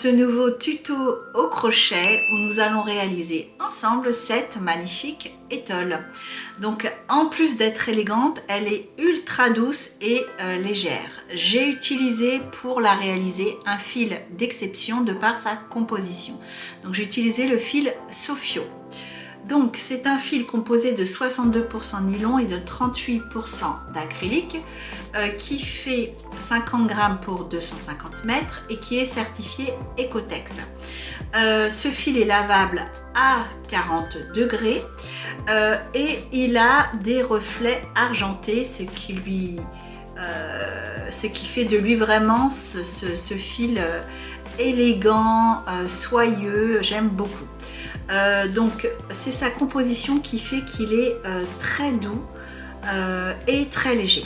ce nouveau tuto au crochet où nous allons réaliser ensemble cette magnifique étole. Donc en plus d'être élégante, elle est ultra douce et légère. J'ai utilisé pour la réaliser un fil d'exception de par sa composition. Donc j'ai utilisé le fil Sofio. Donc c'est un fil composé de 62% nylon et de 38% d'acrylique qui fait 50 grammes pour 250 mètres et qui est certifié Ecotex. Ce fil est lavable à 40 degrés et il a des reflets argentés, ce qui fait de lui vraiment ce fil élégant, soyeux, j'aime beaucoup. Donc c'est sa composition qui fait qu'il est très doux et très léger.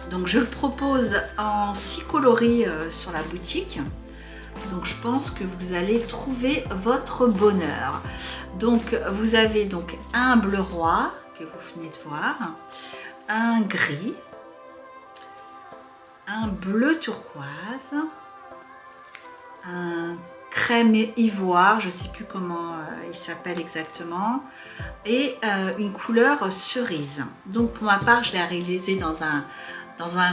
Donc je le propose en 6 coloris sur la boutique. Donc je pense que vous allez trouver votre bonheur. Donc vous avez donc un bleu roi que vous venez de voir, un gris, un bleu turquoise, un crème ivoire, je ne sais plus comment il s'appelle exactement, et une couleur cerise. Donc pour ma part, je l'ai réalisé dans un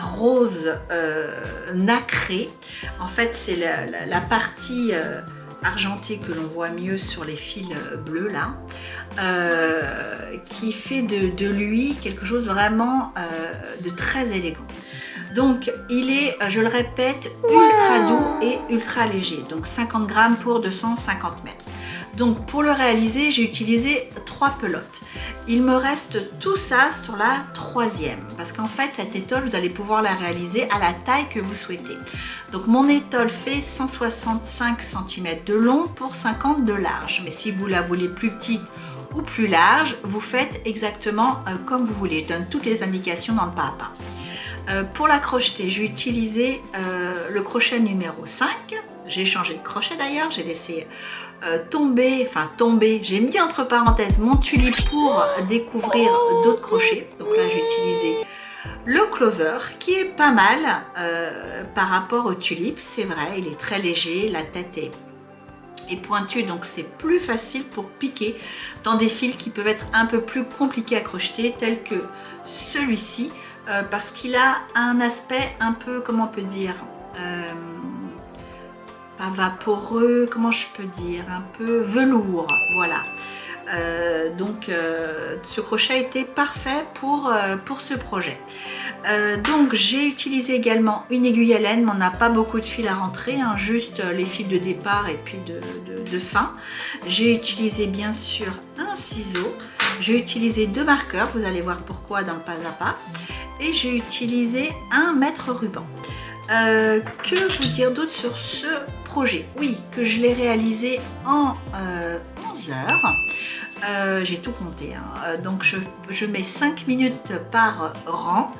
rose nacré. En fait, c'est la partie argentée que l'on voit mieux sur les fils bleus là, qui fait de lui quelque chose vraiment de très élégant. Donc il est, je le répète, ultra doux et ultra léger, donc 50 grammes pour 250 mètres. Donc pour le réaliser, j'ai utilisé 3 pelotes. Il me reste tout ça sur la 3e, parce qu'en fait cette étole, vous allez pouvoir la réaliser à la taille que vous souhaitez. Donc mon étole fait 165 cm de long pour 50 de large, mais si vous la voulez plus petite ou plus large, vous faites exactement comme vous voulez. Je donne toutes les indications dans le pas à pas. Pour la crocheter, j'ai utilisé le crochet numéro 5. J'ai changé de crochet d'ailleurs, j'ai laissé tomber, j'ai mis entre parenthèses mon tulipe pour découvrir d'autres crochets. Donc là j'ai utilisé le clover qui est pas mal par rapport au tulipe, c'est vrai, il est très léger, la tête est pointue, donc c'est plus facile pour piquer dans des fils qui peuvent être un peu plus compliqués à crocheter, tels que celui-ci. Parce qu'il a un aspect un peu, comment on peut dire, pas vaporeux, comment je peux dire, un peu velours, voilà. Donc ce crochet était parfait pour ce projet. Donc j'ai utilisé également une aiguille à laine, mais on n'a pas beaucoup de fils à rentrer, hein, juste les fils de départ et puis de fin. J'ai utilisé bien sûr un ciseau, j'ai utilisé 2 marqueurs, vous allez voir pourquoi dans le pas à pas, et j'ai utilisé un mètre ruban. Que vous dire d'autre sur ce projet? Oui, que je l'ai réalisé en 11 heures. J'ai tout compté, hein. Donc je mets 5 minutes par rang.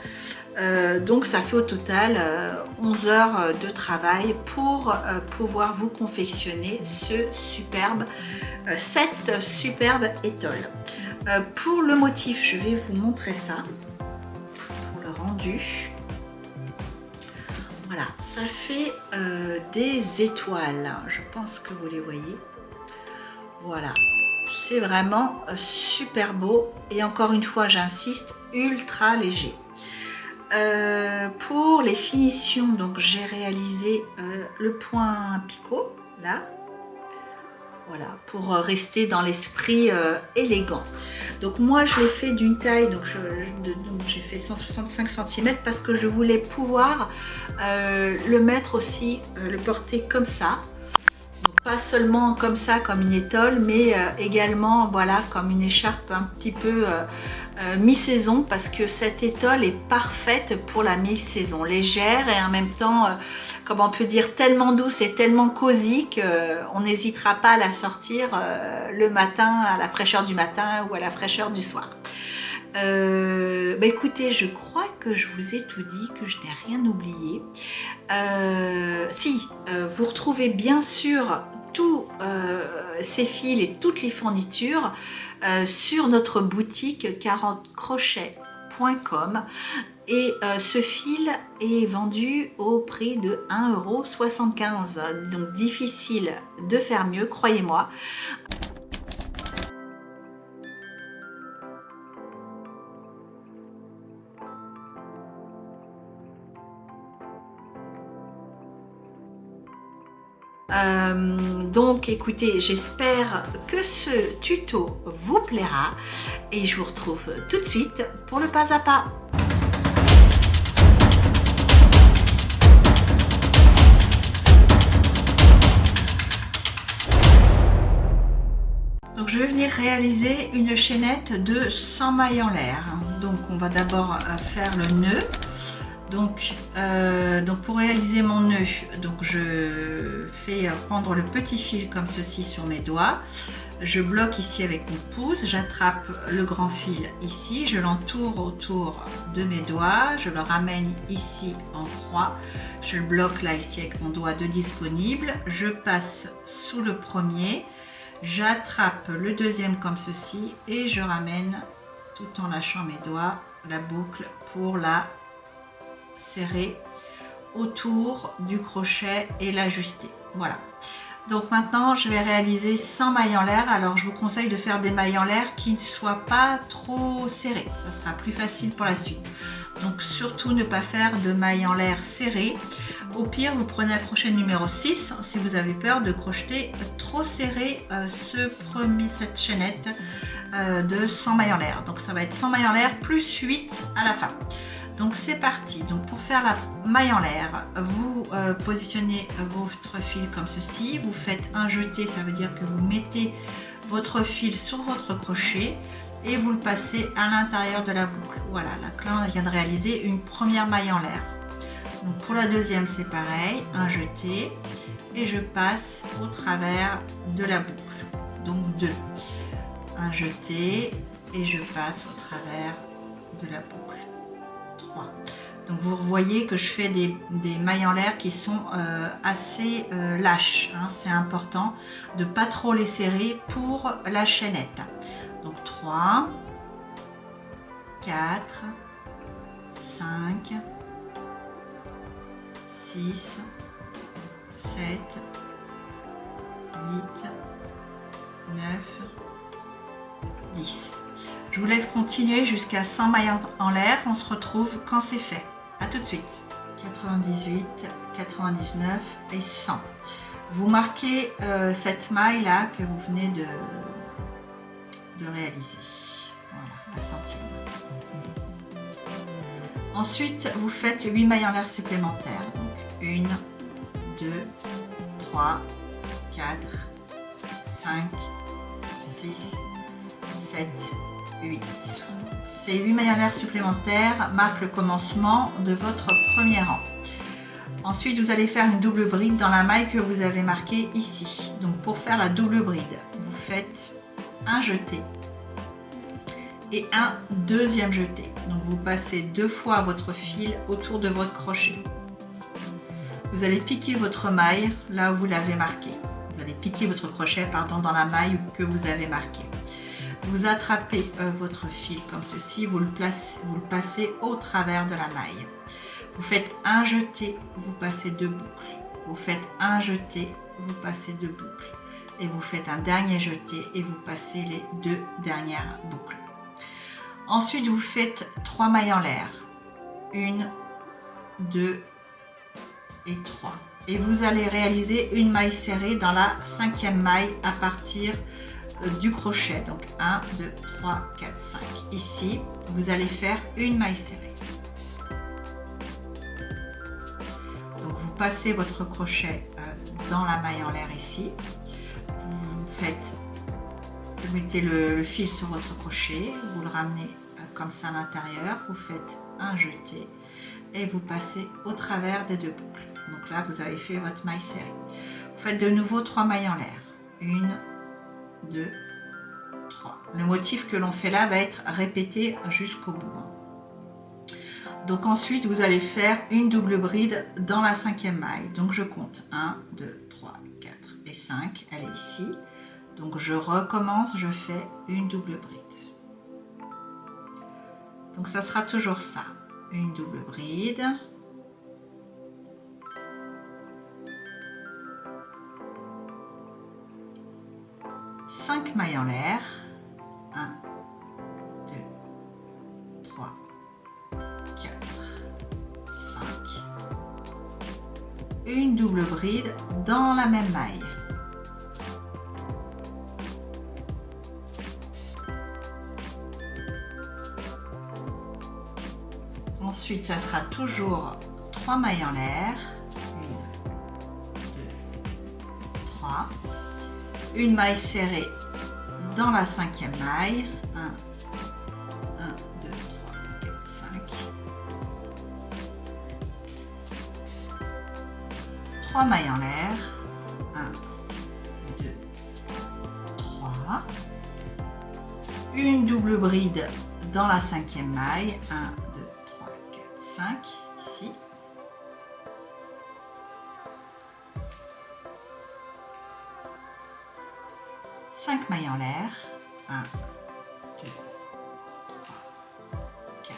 Donc ça fait au total 11 heures de travail pour pouvoir vous confectionner cette superbe étole. Pour le motif, je vais vous montrer ça pour le rendu. Voilà, ça fait des étoiles, je pense que vous les voyez. Voilà, c'est vraiment super beau et encore une fois j'insiste, ultra léger. Pour les finitions, donc j'ai réalisé le point picot là, voilà, pour rester dans l'esprit élégant. Donc moi je l'ai fait d'une taille, donc j'ai fait 165 cm parce que je voulais pouvoir le mettre aussi, le porter comme ça. Donc pas seulement comme ça, comme une étole, mais également voilà, comme une écharpe un petit peu mi-saison, parce que cette étole est parfaite pour la mi-saison, légère et en même temps, comment on peut dire, tellement douce et tellement cosy qu'on n'hésitera pas à la sortir le matin, à la fraîcheur du matin ou à la fraîcheur du soir. Écoutez, je crois que je vous ai tout dit, que je n'ai rien oublié. Vous retrouvez bien sûr tous ces fils et toutes les fournitures sur notre boutique 40crochet.com. Et ce fil est vendu au prix de 1,75 €. Donc difficile de faire mieux, croyez-moi. Donc écoutez, j'espère que ce tuto vous plaira et je vous retrouve tout de suite pour le pas à pas. Donc je vais venir réaliser une chaînette de 100 mailles en l'air. Donc on va d'abord faire le nœud. Donc pour réaliser mon nœud, donc je fais prendre le petit fil comme ceci sur mes doigts. Je bloque ici avec mon pouce, j'attrape le grand fil ici, je l'entoure autour de mes doigts, je le ramène ici en croix, je le bloque là ici avec mon doigt de disponible, je passe sous le premier, j'attrape le deuxième comme ceci et je ramène tout en lâchant mes doigts la boucle pour la serrer autour du crochet et l'ajuster. Voilà. Donc maintenant je vais réaliser 100 mailles en l'air. Alors je vous conseille de faire des mailles en l'air qui ne soient pas trop serrées. Ça sera plus facile pour la suite. Donc surtout ne pas faire de mailles en l'air serrées. Au pire vous prenez un crochet numéro 6 si vous avez peur de crocheter trop serré cette chaînette de 100 mailles en l'air. Donc ça va être 100 mailles en l'air plus 8 à la fin. Donc c'est parti. Donc pour faire la maille en l'air, vous positionnez votre fil comme ceci, vous faites un jeté, ça veut dire que vous mettez votre fil sur votre crochet et vous le passez à l'intérieur de la boucle. Voilà, là on vient de réaliser une première maille en l'air. Donc pour la deuxième c'est pareil, un jeté et je passe au travers de la boucle. Donc 2, un jeté et je passe au travers de la boucle. Donc vous voyez que je fais des mailles en l'air qui sont assez lâches, hein. C'est important de ne pas trop les serrer pour la chaînette. Donc 3, 4, 5, 6, 7, 8, 9, 10. Je vous laisse continuer jusqu'à 100 mailles en l'air. On se retrouve quand c'est fait. A tout de suite. 98, 99 et 100. Vous marquez cette maille là que vous venez de réaliser. Voilà, la centième. Ensuite, vous faites 8 mailles en l'air supplémentaires. Donc 1, 2, 3, 4, 5, 6, 7, 8. Ces 8 mailles en l'air supplémentaires marquent le commencement de votre premier rang. Ensuite, vous allez faire une double bride dans la maille que vous avez marquée ici. Donc pour faire la double bride, vous faites un jeté et un deuxième jeté. Donc vous passez 2 fois votre fil autour de votre crochet. Vous allez piquer votre maille là où vous l'avez marqué. Vous allez piquer votre crochet dans la maille que vous avez marquée. Vous attrapez votre fil comme ceci, vous le passez au travers de la maille. Vous faites un jeté, vous passez 2 boucles. Vous faites un jeté, vous passez 2 boucles. Et vous faites un dernier jeté et vous passez les 2 dernières boucles. Ensuite, vous faites 3 mailles en l'air. 1, 2 et 3. Et vous allez réaliser une maille serrée dans la 5e maille à partir du crochet. Donc 1, 2, 3, 4, 5. Ici, vous allez faire une maille serrée. Donc vous passez votre crochet dans la maille en l'air ici. Vous mettez le fil sur votre crochet, vous le ramenez comme ça à l'intérieur, vous faites un jeté et vous passez au travers des 2 boucles. Donc là, vous avez fait votre maille serrée. Vous faites de nouveau 3 mailles en l'air. 1, 2, 3. Le motif que l'on fait là va être répété jusqu'au bout. Donc ensuite, vous allez faire une double bride dans la 5e maille. Donc je compte 1, 2, 3, 4 et 5. Elle est ici. Donc je recommence, je fais une double bride. Donc ça sera toujours ça. une double bride, cinq mailles en l'air, 1, 2, 3, 4, 5, une double bride dans la même maille. Ensuite, ça sera toujours 3 mailles en l'air, 1, 2, 3, une maille serrée dans la cinquième maille, 1, 2, 3, 4, 5, 3 mailles en l'air, 1, 2, 3, une double bride dans la cinquième maille, 1, 2, 3, 4, 5, ici. Cinq mailles en l'air, 1, 2, 3, 4,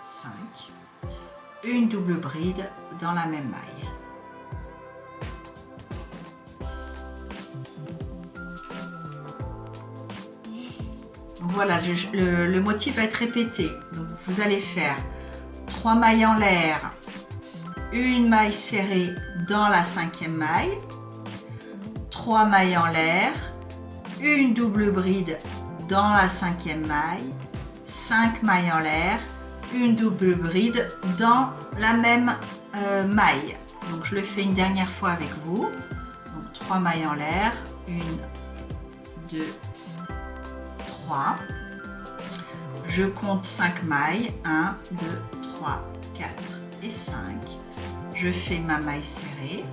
5, une double bride dans la même maille. Voilà, le motif va être répété. Donc vous allez faire 3 mailles en l'air, une maille serrée dans la cinquième maille, 3 mailles en l'air, une double bride dans la cinquième maille, 5 mailles en l'air, une double bride dans la même maille. Donc je le fais une dernière fois avec vous. Donc 3 mailles en l'air, 1, 2, 3. Je compte 5 mailles, 1, 2, 3, 4 et 5. Je fais ma maille serrée.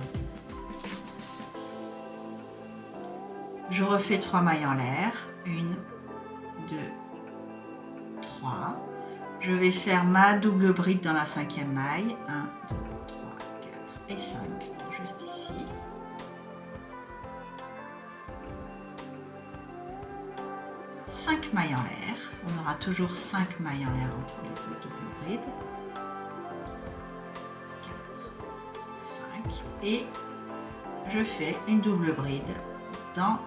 Je refais 3 mailles en l'air, 1, 2, 3. Je vais faire ma double bride dans la cinquième maille, 1, 2, 3, 4 et 5, juste ici. Cinq mailles en l'air, on aura toujours 5 mailles en l'air entre les deux doubles brides. 4, 5 et je fais une double bride dans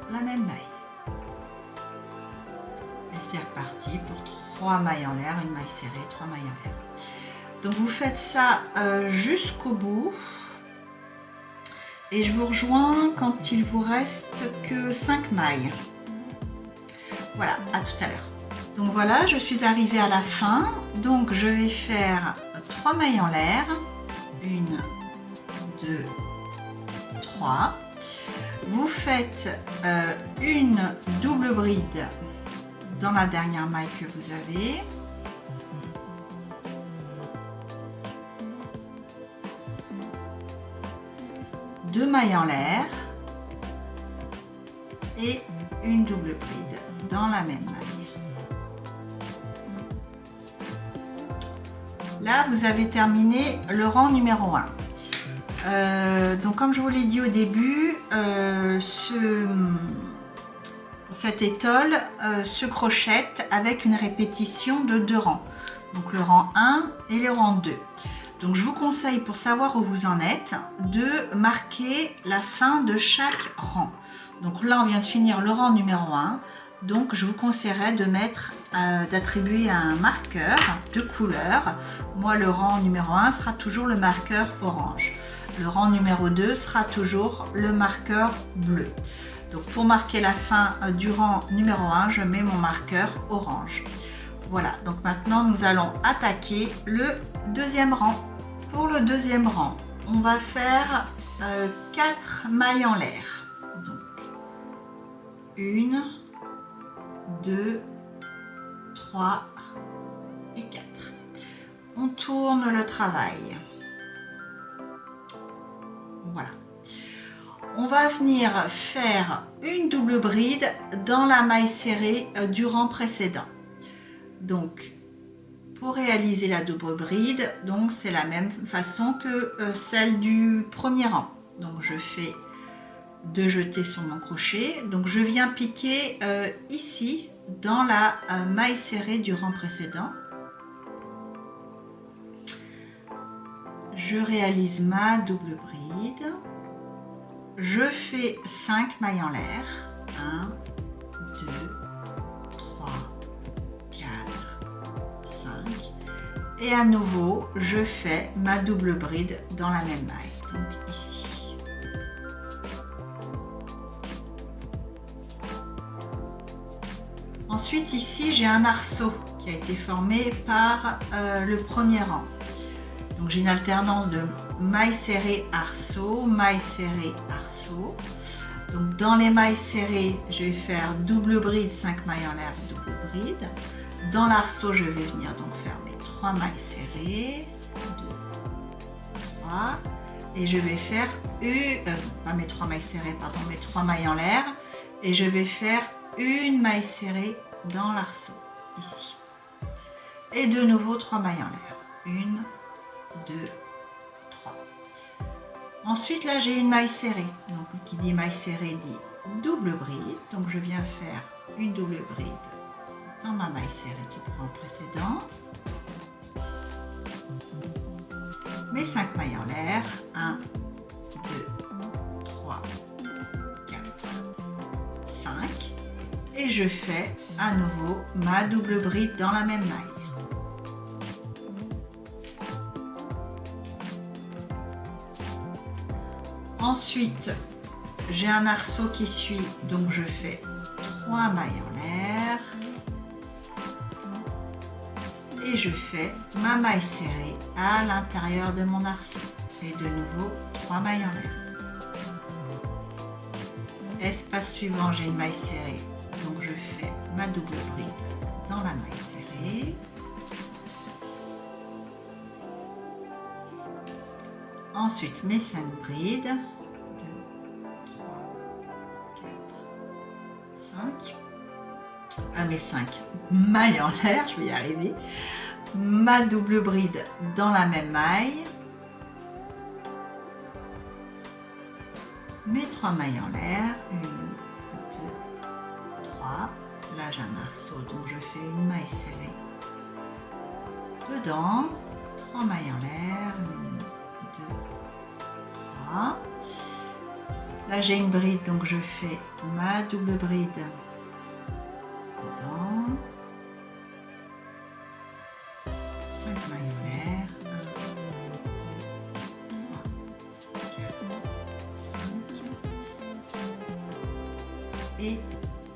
la même maille. Et c'est reparti pour 3 mailles en l'air, une maille serrée, 3 mailles en l'air. Donc vous faites ça jusqu'au bout. Et je vous rejoins quand il vous reste que 5 mailles. Voilà, à tout à l'heure. Donc voilà, je suis arrivée à la fin. Donc je vais faire 3 mailles en l'air. 1, 2, 3. Vous faites une double bride dans la dernière maille que vous avez. Deux mailles en l'air et une double bride dans la même maille. Là, vous avez terminé le rang numéro 1. Donc comme je vous l'ai dit au début, cette étole se crochette avec une répétition de 2 rangs. Donc le rang 1 et le rang 2. Donc je vous conseille, pour savoir où vous en êtes, de marquer la fin de chaque rang. Donc là, on vient de finir le rang numéro 1. Donc je vous conseillerais de d'attribuer un marqueur de couleur. Moi, le rang numéro 1 sera toujours le marqueur orange. Le rang numéro 2 sera toujours le marqueur bleu. Donc pour marquer la fin du rang numéro 1, je mets mon marqueur orange. Voilà, donc maintenant nous allons attaquer le deuxième rang. Pour le deuxième rang, on va faire 4 mailles en l'air. Donc 1, 2, 3 et 4. On tourne le travail. Voilà. On va venir faire une double bride dans la maille serrée du rang précédent. Donc, pour réaliser la double bride, donc c'est la même façon que celle du premier rang. Donc, je fais 2 jetés sur mon crochet. Donc, je viens piquer ici dans la maille serrée du rang précédent. je réalise ma double bride, je fais 5 mailles en l'air, 1, 2, 3, 4, 5, et à nouveau je fais ma double bride dans la même maille, donc ici. Ensuite ici j'ai un arceau qui a été formé par le premier rang. Donc j'ai une alternance de mailles serrées, arceau, mailles serrées, arceau. Donc dans les mailles serrées, je vais faire double bride, 5 mailles en l'air, double bride. Dans l'arceau, je vais venir donc faire mes 3 mailles serrées, 2, 3, et je vais faire pas mes 3 mailles serrées, pardon, mes 3 mailles en l'air, et je vais faire une maille serrée dans l'arceau, ici. Et de nouveau 3 mailles en l'air, 1, 2, 3. Ensuite là j'ai une maille serrée, donc qui dit maille serrée dit double bride, donc je viens faire une double bride dans ma maille serrée du rang précédent, mes 5 mailles en l'air, 1, 2, 3, 4, 5, et je fais à nouveau ma double bride dans la même maille. Ensuite, j'ai un arceau qui suit, donc je fais 3 mailles en l'air et je fais ma maille serrée à l'intérieur de mon arceau et de nouveau 3 mailles en l'air. Espace suivant, j'ai une maille serrée, donc je fais ma double bride dans la maille serrée. Ensuite, mes 5 brides, 2, 3, 4, 5, mes 5 mailles en l'air, je vais y arriver, ma double bride dans la même maille, mes 3 mailles en l'air, 1, 2, 3, là j'ai un arceau, donc je fais une maille serrée dedans, 3 mailles en l'air, 1, 2, 3. Là j'ai une bride, donc je fais ma double bride dedans, 5 mailles en l'air, 1, 2, 3, 4, 5, et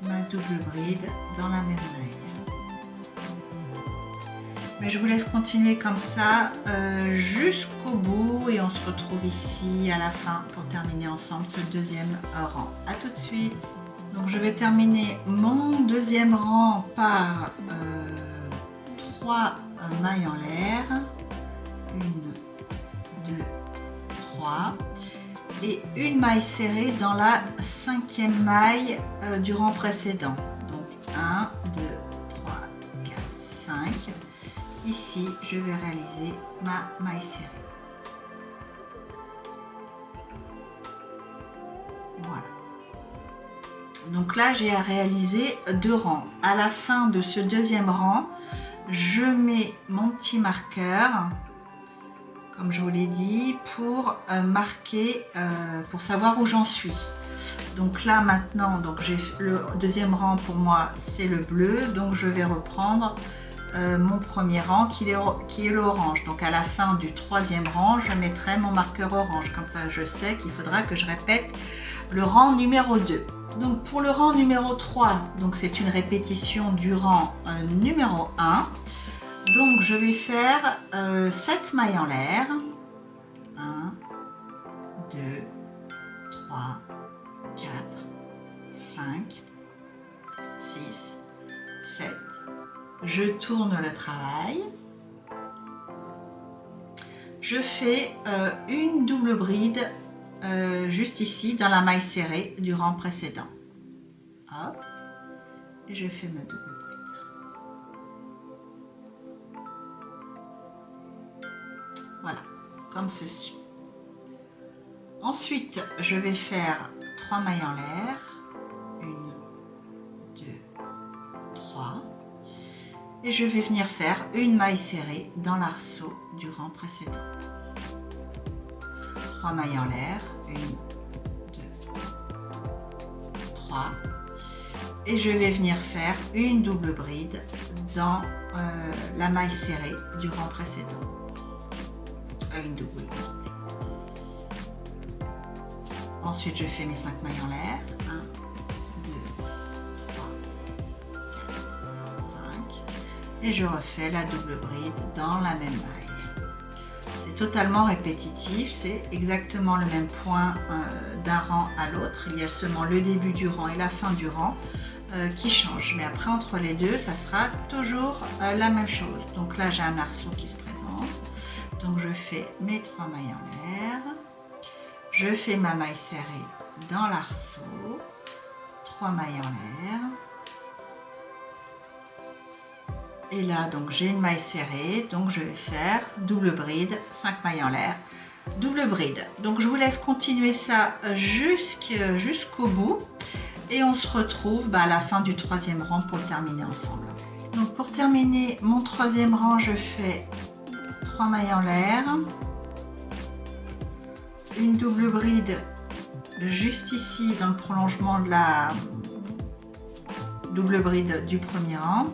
ma double bride dans la même maille. Mais je vous laisse continuer comme ça jusqu'au bout et on se retrouve ici à la fin pour terminer ensemble ce deuxième rang. À tout de suite. Donc je vais terminer mon deuxième rang par 3 mailles en l'air. 1, 2, 3 et une maille serrée dans la 5e maille du rang précédent. Donc 1, 2, 3, 4, 5. Ici, je vais réaliser ma maille serrée. Voilà. Donc là, j'ai à réaliser 2 rangs. À la fin de ce deuxième rang, je mets mon petit marqueur, comme je vous l'ai dit, pour marquer, pour savoir où j'en suis. Donc là, maintenant, donc j'ai le deuxième rang pour moi, c'est le bleu. Donc je vais reprendre mon premier rang qui est l'orange. Donc à la fin du 3e rang, je mettrai mon marqueur orange. Comme ça, je sais qu'il faudra que je répète le rang numéro 2. Donc pour le rang numéro 3, donc c'est une répétition du rang numéro 1. Donc je vais faire 7 mailles en l'air. 1, 2, 3, 4, 5, 6, 7. Je tourne le travail, je fais une double bride juste ici dans la maille serrée du rang précédent. Hop, et je fais ma double bride. Voilà, comme ceci. Ensuite, je vais faire 3 mailles en l'air, 1, 2, 3. Et je vais venir faire une maille serrée dans l'arceau du rang précédent. 3 mailles en l'air, 1, 2, 3, et je vais venir faire une double bride dans la maille serrée du rang précédent. Une double bride. Ensuite, je fais mes 5 mailles en l'air. 1, 2, 3, 4, 5. Et je refais la double bride dans la même maille. C'est totalement répétitif, c'est exactement le même point d'un rang à l'autre. Il y a seulement le début du rang et la fin du rang qui changent. Mais après, entre les deux, ça sera toujours la même chose. Donc là, j'ai un arceau qui se présente. Donc je fais mes 3 mailles en l'air. Je fais ma maille serrée dans l'arceau, 3 mailles en l'air. Et là, donc j'ai une maille serrée, donc je vais faire double bride, 5 mailles en l'air, double bride. Donc je vous laisse continuer ça jusqu'au bout. Et on se retrouve à la fin du 3e rang pour le terminer ensemble. Donc pour terminer mon 3e rang, je fais 3 mailles en l'air. Une double bride juste ici dans le prolongement de la double bride du premier rang.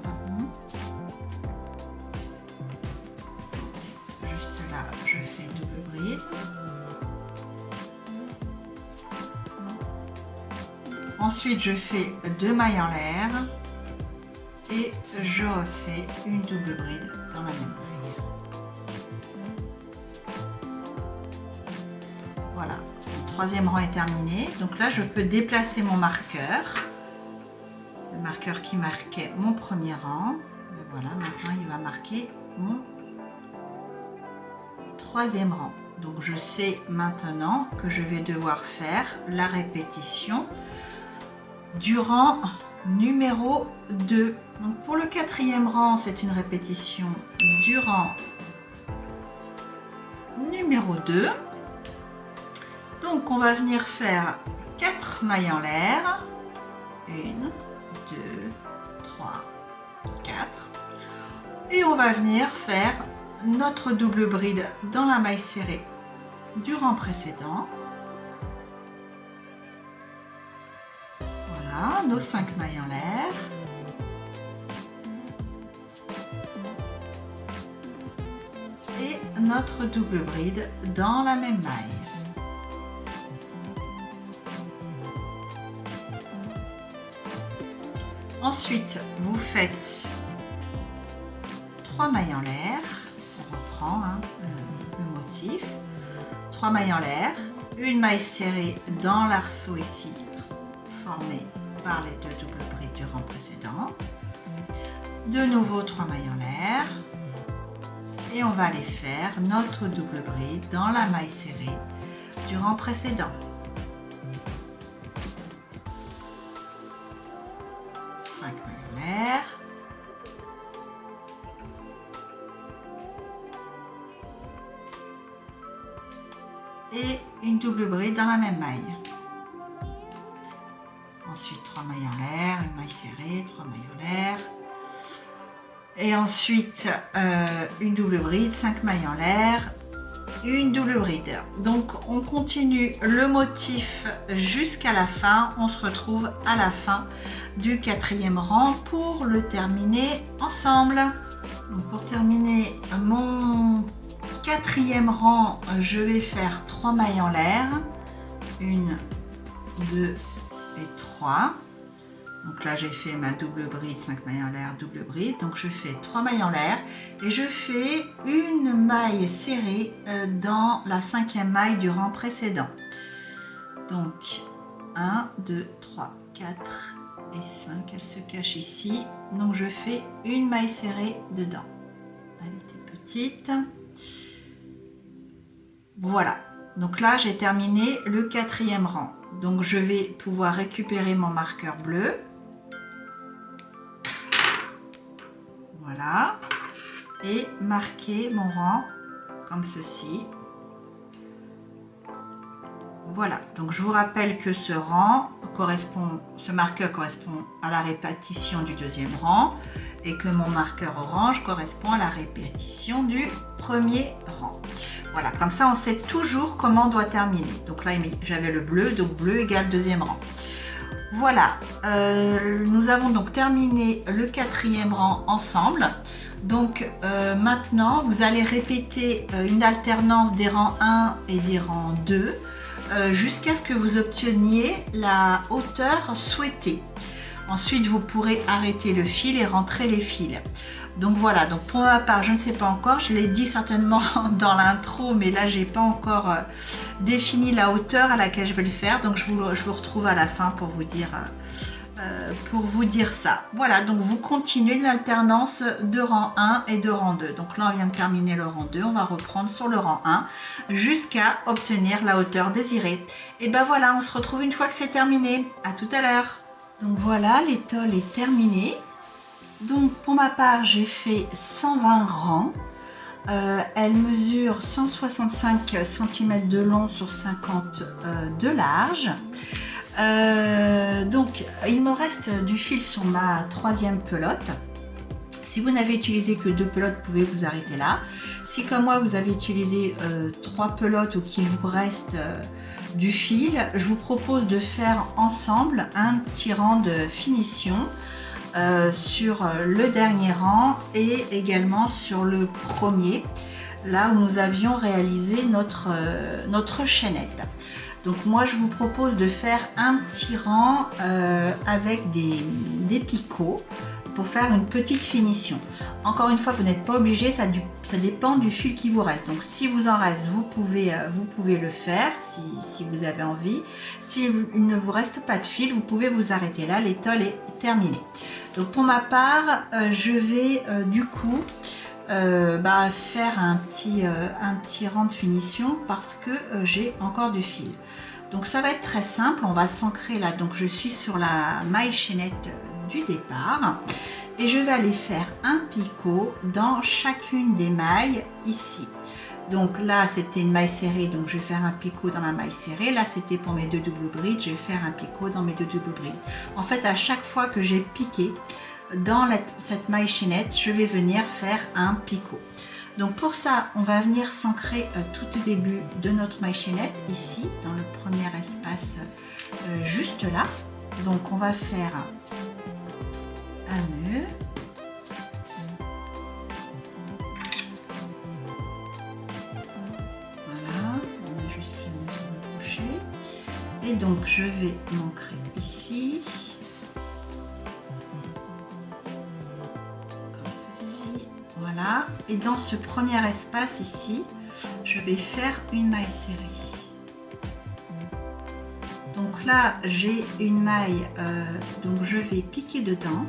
Juste là, je fais une double bride. Ensuite, je fais 2 mailles en l'air et je refais une double bride dans la même maille. Voilà, le 3e rang est terminé. Donc là, je peux déplacer mon marqueur. C'est le marqueur qui marquait mon premier rang. Et voilà, maintenant, il va marquer mon 3e rang. Donc, je sais maintenant que je vais devoir faire la répétition du rang numéro 2. Donc, pour le 4e rang, c'est une répétition du rang numéro 2. Donc on va venir faire 4 mailles en l'air, 1, 2, 3, 4, et on va venir faire notre double bride dans la maille serrée du rang précédent. Voilà, nos 5 mailles en l'air. Et notre double bride dans la même maille. Ensuite, vous faites 3 mailles en l'air, on reprend le motif, 3 mailles en l'air, une maille serrée dans l'arceau ici, formée par les 2 doubles brides du rang précédent, de nouveau 3 mailles en l'air, et on va aller faire notre double bride dans la maille serrée du rang précédent. 5 mailles en l'air. Et une double bride dans la même maille. Ensuite 3 mailles en l'air, une maille serrée, 3 mailles en l'air. Et ensuite une double bride, 5 mailles en l'air, une double bride. Donc on continue le motif jusqu'à la fin. On se retrouve à la fin du 4e rang pour le terminer ensemble. Donc pour terminer mon 4e rang, je vais faire 3 mailles en l'air, 1, 2 et 3. Donc là j'ai fait ma double bride, 5 mailles en l'air, double bride. Donc je fais 3 mailles en l'air et je fais une maille serrée dans la 5e maille du rang précédent. Donc 1, 2, 3, 4 et 5, elle se cache ici. Donc je fais une maille serrée dedans. Elle était petite. Voilà, donc là j'ai terminé le 4e rang. Donc je vais pouvoir récupérer mon marqueur bleu. Voilà. Et marquer mon rang comme ceci. Voilà, donc je vous rappelle que ce rang correspond, ce marqueur correspond à la répétition du deuxième rang et que mon marqueur orange correspond à la répétition du premier rang. Voilà, comme ça on sait toujours comment on doit terminer. Donc là j'avais le bleu, donc bleu égale deuxième rang. Voilà, nous avons donc terminé le quatrième rang ensemble. Donc maintenant vous allez répéter une alternance des rangs 1 et des rangs 2 jusqu'à ce que vous obteniez la hauteur souhaitée. Ensuite, vous pourrez arrêter le fil et rentrer les fils. Donc voilà, donc pour ma part, je ne sais pas encore, je l'ai dit certainement dans l'intro, mais là, j'ai pas encore défini la hauteur à laquelle je vais le faire. Donc je vous retrouve à la fin pour vous dire ça. Voilà, donc vous continuez l'alternance de rang 1 et de rang 2. Donc là, on vient de terminer le rang 2, on va reprendre sur le rang 1 jusqu'à obtenir la hauteur désirée. Et ben voilà, on se retrouve une fois que c'est terminé. À tout à l'heure. Donc voilà, l'étole est terminée. Donc pour ma part, j'ai fait 120 rangs. Elle mesure 165 cm de long sur 50 de large. Donc il me reste du fil sur ma troisième pelote. Si vous n'avez utilisé que 2 pelotes, vous pouvez vous arrêter là. Si comme moi vous avez utilisé 3 pelotes ou qu'il vous reste du fil, je vous propose de faire ensemble un petit rang de finition sur le dernier rang et également sur le premier, là où nous avions réalisé notre chaînette. Donc moi je vous propose de faire un petit rang avec des picots pour faire une petite finition. Encore une fois, vous n'êtes pas obligé, ça dépend du fil qui vous reste. Donc si vous en reste, vous pouvez le faire si vous avez envie. S'il ne vous reste pas de fil, vous pouvez vous arrêter là, l'étole est terminée. Donc pour ma part, je vais du coup faire un petit rang de finition parce que j'ai encore du fil. Donc ça va être très simple, on va s'ancrer là. Donc je suis sur la maille chaînette du départ et je vais aller faire un picot dans chacune des mailles ici. Donc là c'était une maille serrée, donc je vais faire un picot dans la maille serrée. Là c'était pour mes 2 double brides, je vais faire un picot dans mes 2 double brides. En fait, à chaque fois que j'ai piqué dans cette maille chaînette, je vais venir faire un picot. Donc pour ça, on va venir s'ancrer tout au début de notre maille chaînette, ici, dans le premier espace, juste là. Donc on va faire un nœud. Voilà, on met juste le nœud sur le crochet. Et donc je vais m'ancrer ici. Voilà, et dans ce premier espace ici, je vais faire une maille serrée. Donc là, j'ai une maille, donc je vais piquer dedans.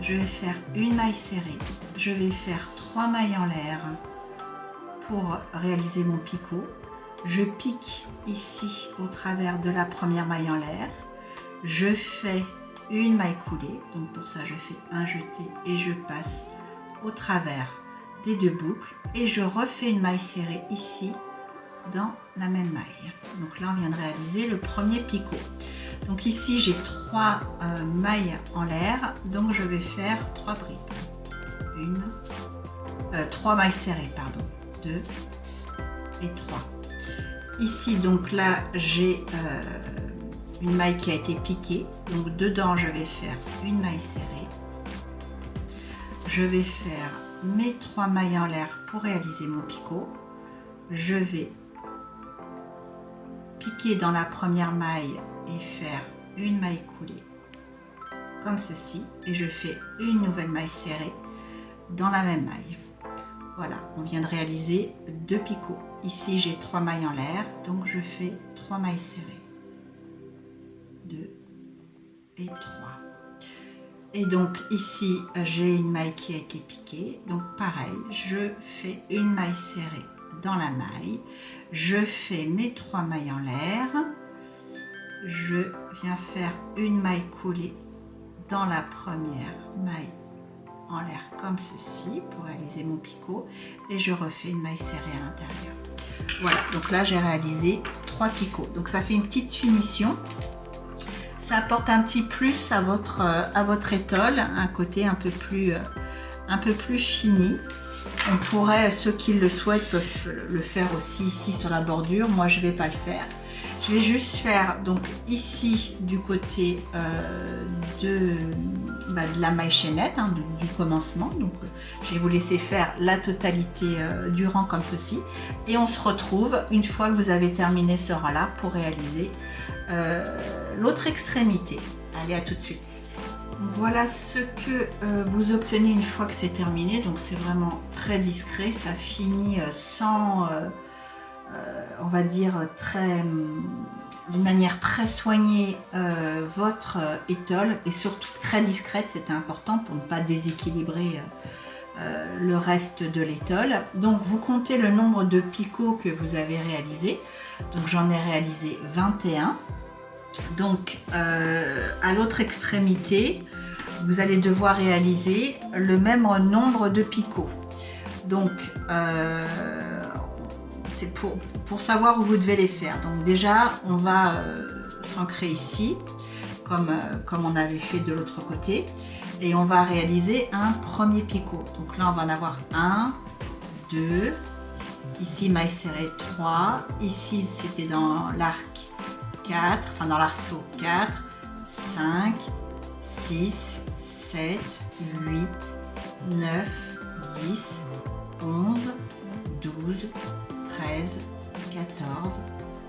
Je vais faire une maille serrée. Je vais faire 3 mailles en l'air pour réaliser mon picot. Je pique ici au travers de la première maille en l'air. Je fais une maille coulée, donc pour ça je fais un jeté et je passe au travers des 2 boucles et je refais une maille serrée ici dans la même maille. Donc là on vient de réaliser le premier picot. Donc ici j'ai 3 mailles en l'air, donc je vais faire 3 brides. 3 mailles serrées, pardon, 2 et 3. Ici donc là j'ai une maille qui a été piquée, donc dedans je vais faire une maille serrée. Je vais faire mes 3 mailles en l'air pour réaliser mon picot. Je vais piquer dans la première maille et faire une maille coulée comme ceci et je fais une nouvelle maille serrée dans la même maille. Voilà, on vient de réaliser 2 picots. Ici j'ai 3 mailles en l'air, donc je fais 3 mailles serrées. 2 et 3. Et donc ici j'ai une maille qui a été piquée, donc pareil, je fais une maille serrée dans la maille, je fais mes 3 mailles en l'air, je viens faire une maille coulée dans la première maille en l'air comme ceci pour réaliser mon picot et je refais une maille serrée à l'intérieur. Voilà, donc là j'ai réalisé 3 picots. Donc ça fait une petite finition. Ça apporte un petit plus à votre étole, un côté un peu plus fini. On pourrait, ceux qui le souhaitent peuvent le faire aussi ici sur la bordure. Moi je ne vais pas le faire. Je vais juste faire donc ici du côté de la maille chaînette, hein, du commencement. Donc je vais vous laisser faire la totalité du rang comme ceci. Et on se retrouve une fois que vous avez terminé ce rang là pour réaliser l'autre extrémité. Allez, à tout de suite. Voilà ce que vous obtenez une fois que c'est terminé. Donc c'est vraiment très discret, ça finit sans on va dire d'une manière très soignée votre étole et surtout très discrète, c'était important pour ne pas déséquilibrer le reste de l'étole. Donc vous comptez le nombre de picots que vous avez réalisé. Donc j'en ai réalisé 21. Donc à l'autre extrémité, vous allez devoir réaliser le même nombre de picots. Donc c'est pour savoir où vous devez les faire. Donc déjà, on va s'ancrer ici, comme on avait fait de l'autre côté. Et on va réaliser un premier picot. Donc là, on va en avoir 1, 2, ici maille serrée 3, ici c'était dans l'arc 4, enfin dans l'arceau 4, 5, 6, 7, 8, 9, 10, 11, 12, 13, 14,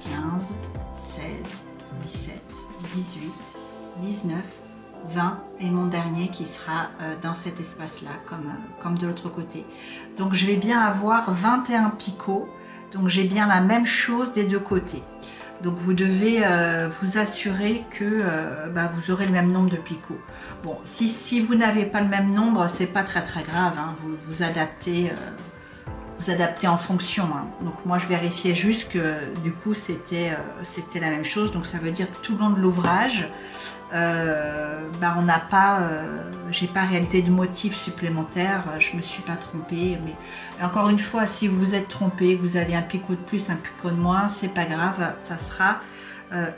15, 16, 17, 18, 19, 20 et mon dernier qui sera dans cet espace-là, comme de l'autre côté. Donc je vais bien avoir 21 picots, donc j'ai bien la même chose des deux côtés. Donc vous devez vous assurer que vous aurez le même nombre de picots. Bon, si vous n'avez pas le même nombre, c'est pas très grave, hein, vous adaptez. Vous adaptez en fonction. Hein. Donc moi je vérifiais juste que du coup c'était la même chose. Donc ça veut dire que tout le long de l'ouvrage, on n'a pas, j'ai pas réalisé de motifs supplémentaires. Je me suis pas trompée. Mais encore une fois, si vous vous êtes trompé, que vous avez un picot de plus, un picot de moins, c'est pas grave, ça sera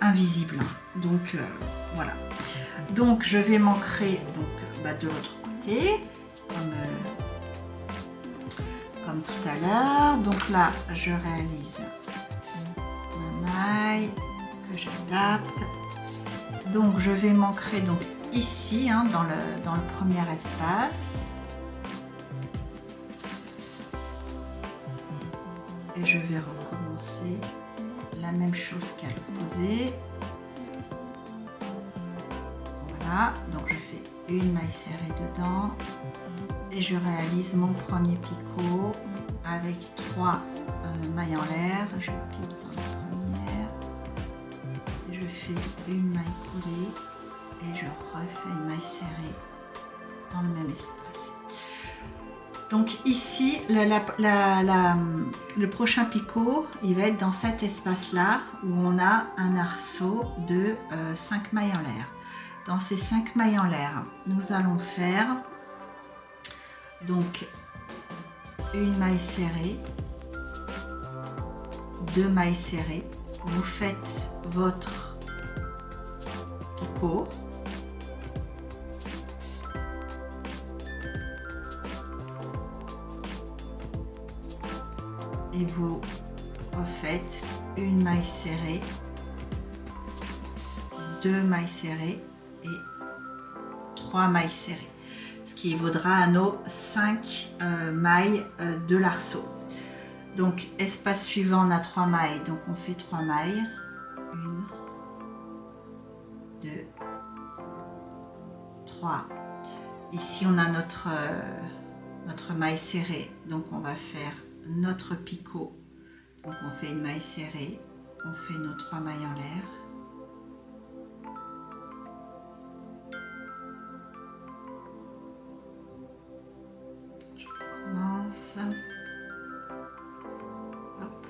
invisible. Donc voilà. Donc je vais m'ancrer de l'autre côté. Comme tout à l'heure. Donc là, je réalise ma maille que j'adapte. Donc je vais m'ancrer donc ici, hein, dans le premier espace. Et je vais recommencer la même chose qu'à l'opposé. Voilà, donc je fais une maille serrée dedans. Et je réalise mon premier picot avec 3 mailles en l'air. Je pique dans la première, je fais une maille coulée et je refais une maille serrée dans le même espace. Donc ici, le prochain picot, il va être dans cet espace-là où on a un arceau de 5 mailles en l'air. Dans ces 5 mailles en l'air, nous allons faire donc une maille serrée, 2 mailles serrées, vous faites votre picot, et vous refaites une maille serrée, 2 mailles serrées et 3 mailles serrées. Ce qui vaudra à nos 5 mailles de l'arceau. Donc espace suivant, on a 3 mailles, donc on fait 3 mailles. 1, 2, 3. Ici on a notre maille serrée, donc on va faire notre picot. Donc on fait une maille serrée, on fait nos 3 mailles en l'air. Hop.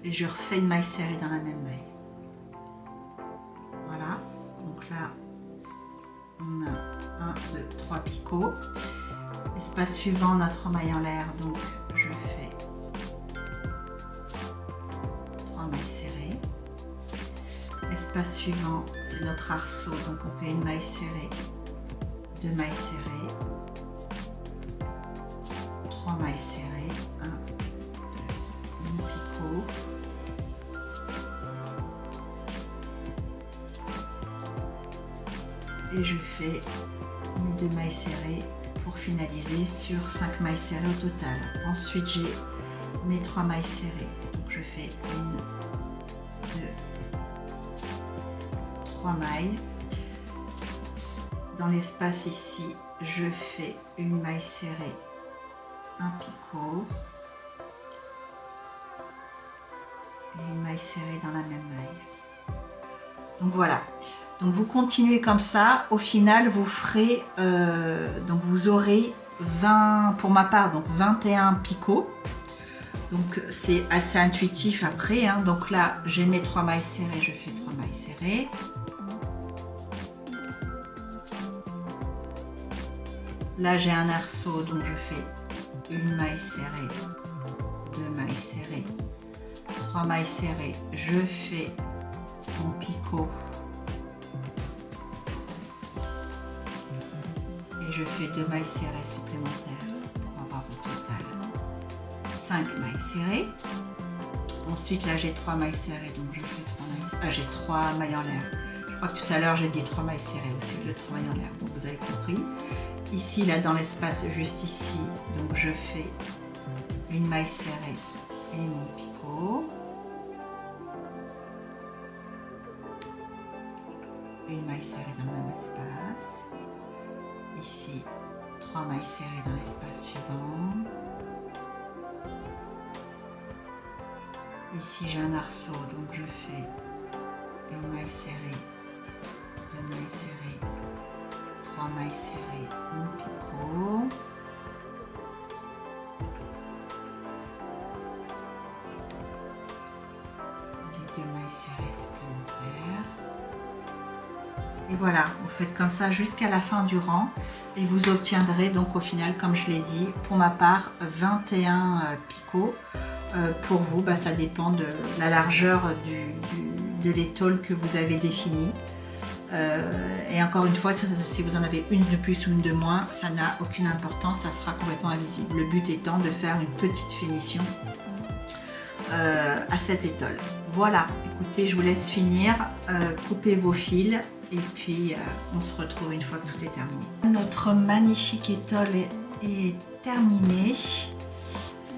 Et je refais une maille serrée dans la même maille. Voilà, donc là on a 1, 2, 3 picots. Espace suivant, notre maille en l'air, donc je fais 3 mailles serrées. Espace suivant, c'est notre arceau, donc on fait une maille serrée, 2 mailles serrées, 3 mailles serrées, 1, 2, mon picot. Et je fais mes 2 mailles serrées pour finaliser sur 5 mailles serrées au total. Ensuite j'ai mes 3 mailles serrées, donc je fais 1, 2, 3 mailles. Dans l'espace ici, je fais une maille serrée, un picot et une maille serrée dans la même maille. Donc voilà. Donc vous continuez comme ça, au final vous ferez, donc vous aurez 20, pour ma part, donc 21 picots. Donc c'est assez intuitif après, hein. Donc là j'ai mes 3 mailles serrées, je fais 3 mailles serrées. Là j'ai un arceau, donc je fais une maille serrée, 2 mailles serrées, 3 mailles serrées, je fais mon picot. Je fais 2 mailles serrées supplémentaires pour avoir au total 5 mailles serrées. Ensuite là j'ai 3 mailles serrées, donc je fais 3 mailles, j'ai 3 mailles en l'air. Je crois que tout à l'heure j'ai dit 3 mailles serrées aussi, j'ai 3 mailles en l'air, donc vous avez compris. Ici là dans l'espace juste ici, donc je fais une maille serrée et mon picot. Une maille serrée dans le même espace. Ici, 3 mailles serrées dans l'espace suivant. Ici, j'ai un arceau, donc je fais une maille serrée, 2 mailles serrées, 3 mailles serrées, mon picot. Les 2 mailles serrées supplémentaires. Et voilà, vous faites comme ça jusqu'à la fin du rang et vous obtiendrez donc au final, comme je l'ai dit, pour ma part 21 picots. Pour vous, ça dépend de la largeur de l'étole que vous avez définie. Et encore une fois, si vous en avez une de plus ou une de moins, ça n'a aucune importance, ça sera complètement invisible. Le but étant de faire une petite finition à cette étole. Voilà, écoutez, je vous laisse finir, coupez vos fils. Et puis on se retrouve une fois que tout est terminé. Notre magnifique étole est terminée.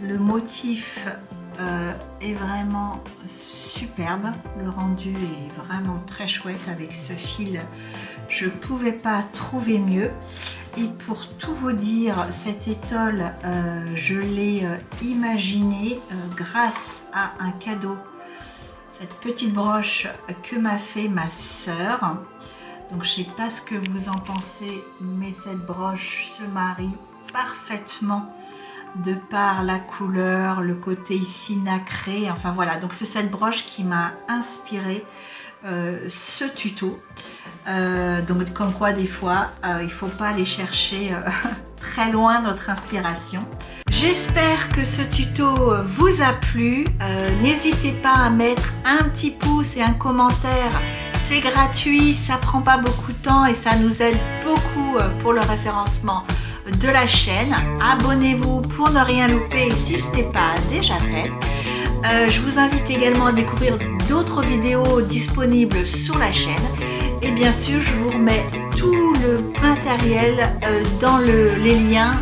Le motif est vraiment superbe. Le rendu est vraiment très chouette avec ce fil. Je ne pouvais pas trouver mieux. Et pour tout vous dire, cette étole, je l'ai imaginée grâce à un cadeau. Cette petite broche que m'a fait ma sœur. Donc je ne sais pas ce que vous en pensez, mais cette broche se marie parfaitement de par la couleur, le côté ici nacré. Enfin voilà, donc c'est cette broche qui m'a inspiré ce tuto. Donc comme quoi des fois, il ne faut pas aller chercher très loin notre inspiration. J'espère que ce tuto vous a plu. N'hésitez pas à mettre un petit pouce et un commentaire. C'est gratuit, ça prend pas beaucoup de temps et ça nous aide beaucoup pour le référencement de la chaîne. Abonnez-vous pour ne rien louper si ce n'est pas déjà fait. Je vous invite également à découvrir d'autres vidéos disponibles sur la chaîne. Et bien sûr, je vous remets tout le matériel dans les liens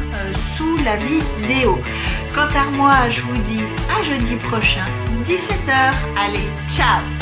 sous la vidéo. Quant à moi, je vous dis à jeudi prochain, 17 h. Allez, ciao!